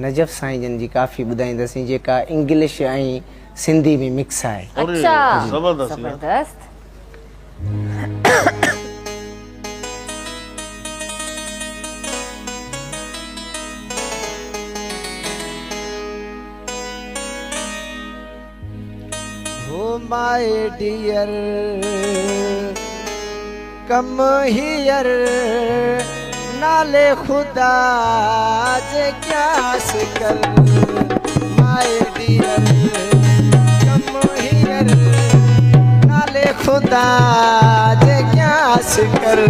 Najaf Sai जन जी काफ़ी ॿुधाईंदासीं जेका इंग्लिश ऐं सिंधी में मिक्स आहे। अच्छा जबरदस्त जबरदस्त। Oh my dear, come here, नाले खुदा जे क्या कर, my dear, come here, नाले खुदा जे क्या कर,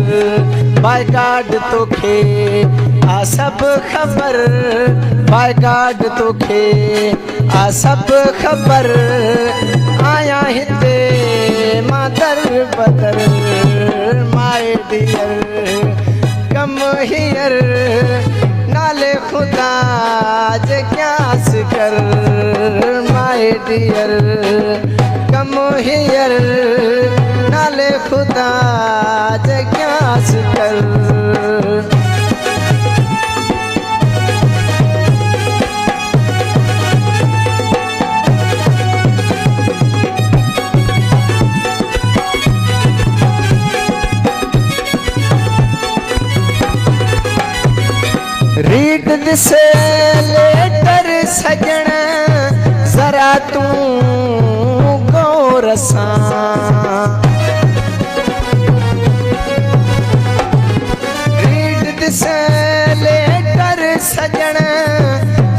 by God तोखे आ सब खबर, by God तोखे आ सब खबर, आया हिते मादर बदर, my dear, come here, नाले खुदा जे क्या कर, my dear, come here, नाले खुदा जे क्या कर। रीड दिस लेटर सजण जरा तू गौर सां, रीड दिस लेटर सजण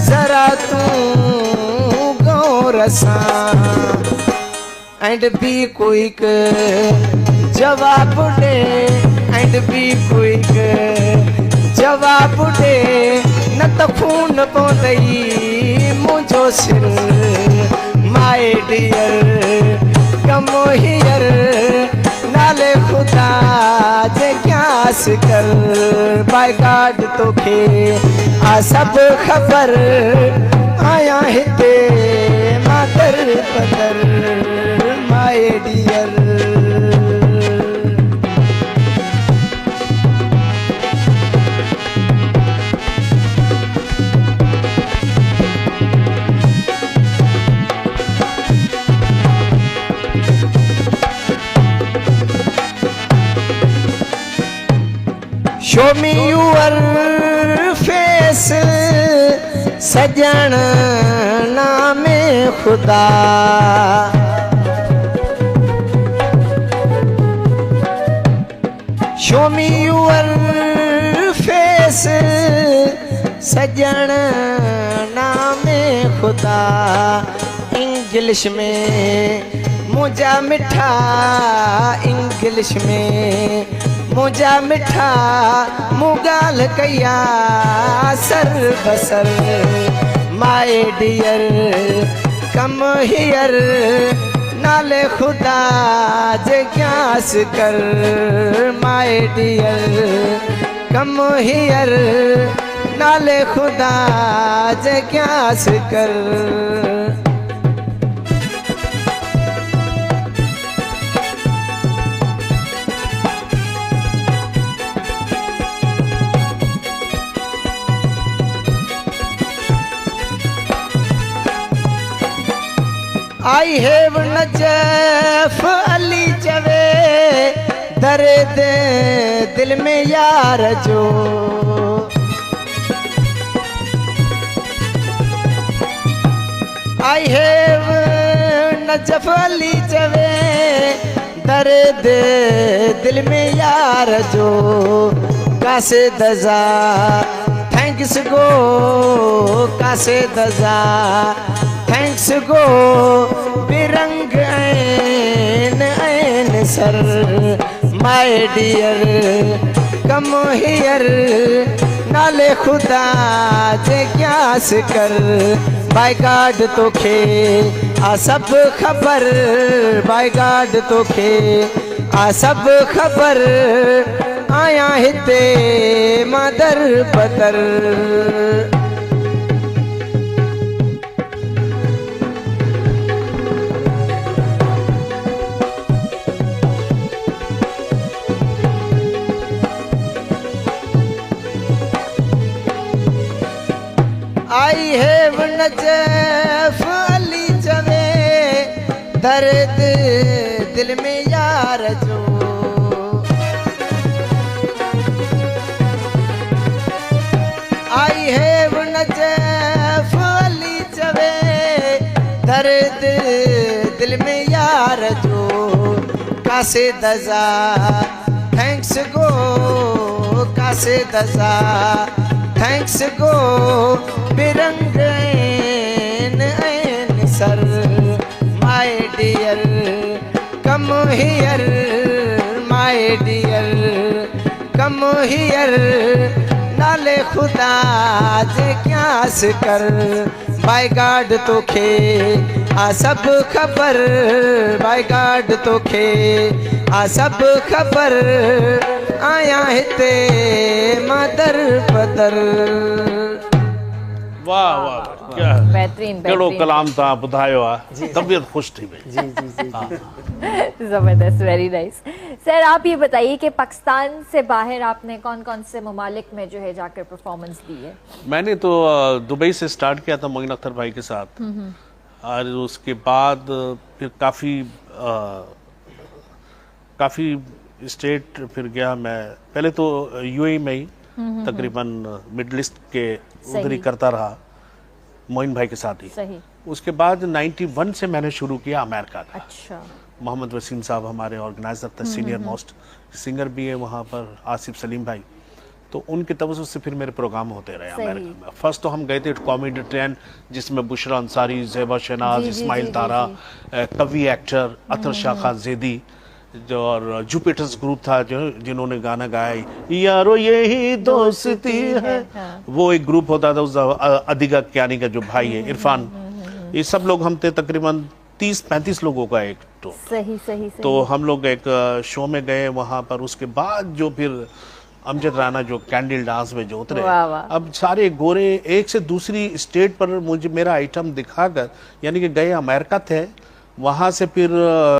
जरा तू गौर सां, एंड बी क्विक जवाब दे, एंड बी क्विक जवाब दे, न त खून पवंदई मुंहिंजो सिर, माय डियर कम हियर, नाले खुदा जे क्यास कर, बाय गॉड तोखे आ सब खबर, आया हिते मादर बदर, my dear. Show me your face, सजन नामे खुदा, Show me your face, सजन नामे खुदा, इंग्लिश में मुझा मिठा, इंग्लिश में मुझा मिठा, मुगाल कया सर बसर, माय डियर कम हियर, नाले खुदा जे क्यास कर, माय डियर कम हियर, नाले खुदा जे क्यास कर। I have नजफ अली चवे, दर्द दिल में यार जो, I have नजफ अली चवे, दर्द दिल में यार जो, कासे दजा थैंक्स गो, कासे दजा थैंक्स गो, बिरंग ऐन ऐन सर, माय डियर कम हियर, नाले खुदा जे क्यास कर, बाय गॉड तोखे आ सब खबर, बाय गॉड तोखे आ सब खबर, आया हिते मादर बदर। आई है वो नजफ अली जवे दर्द दिल में यार जो आई है वो नजफ अली जवे दर्द दिल में यार जो कासे दजा थैंक्स गो कासे दजा थैंक्स गो बिरंग ऐन सर my dear come here my dear come here नाले खुदा जे क्या कर बाय गॉड तोखे आ सब खबर बाय गॉड तोखे आ सब खबर आया हिते मदर पदर। वाह वाह क्या बेहतरीन कहिड़ो बेहतरीन कलाम तव्हां ॿुधायो आहे, तबियत ख़ुशि थी वई। जी जी जी ज़बरदस्त, वेरी नाइस। सर आप ये बताइए कि पाकिस्तान से बाहर आपने कौन कौन से ममालिक में जो है जाकर परफॉर्मेंस दी है? मैंने तो दुबई से स्टार्ट किया था मोइन अख्तर भाई के साथ, और उसके बाद फिर काफ़ी स्टेट फिर गया मैं। पहले तो यूएई में ही तकरीबन मिडल ईस्ट के उधर ही करता रहा मोइन भाई के साथ ही। सही। उसके बाद 91 से मैंने शुरू किया अमेरिका का। अच्छा। मोहम्मद वसीम साहब हमारे ऑर्गेनाइजर थे, सीनियर मोस्ट सिंगर भी है वहाँ पर, आसिफ सलीम भाई, तो उनके तवज्जो से फिर मेरे प्रोग्राम होते रहे अमेरिका में। फर्स्ट तो हम गए थे कॉमेडी ट्रेन जिसमें बुशरा अंसारी, ज़ेबा शहनाज, इस्माइल तारा, कवि एक्टर अतर शाह खान ज़ेदी जो, और जुपिटर्स ग्रुप था जो जिन्होंने गाना गाया यारो यही दोस्ती है, वो एक ग्रुप होता था। उस अदिगा क्यानी का जो भाई है इरफान, ये सब लोग हम थे, तकरीबन 30-35 लोगों का एक टोल। सही सही सही। तो हम लोग एक शो में गए वहाँ पर। उसके बाद जो फिर अमजद राना जो कैंडल डांस में जो उतरे, वाह वाह। अब सारे गोरे एक से दूसरी स्टेट पर मुझे मेरा आइटम दिखाकर, यानी कि गए अमेरिका थे, वहाँ से फिर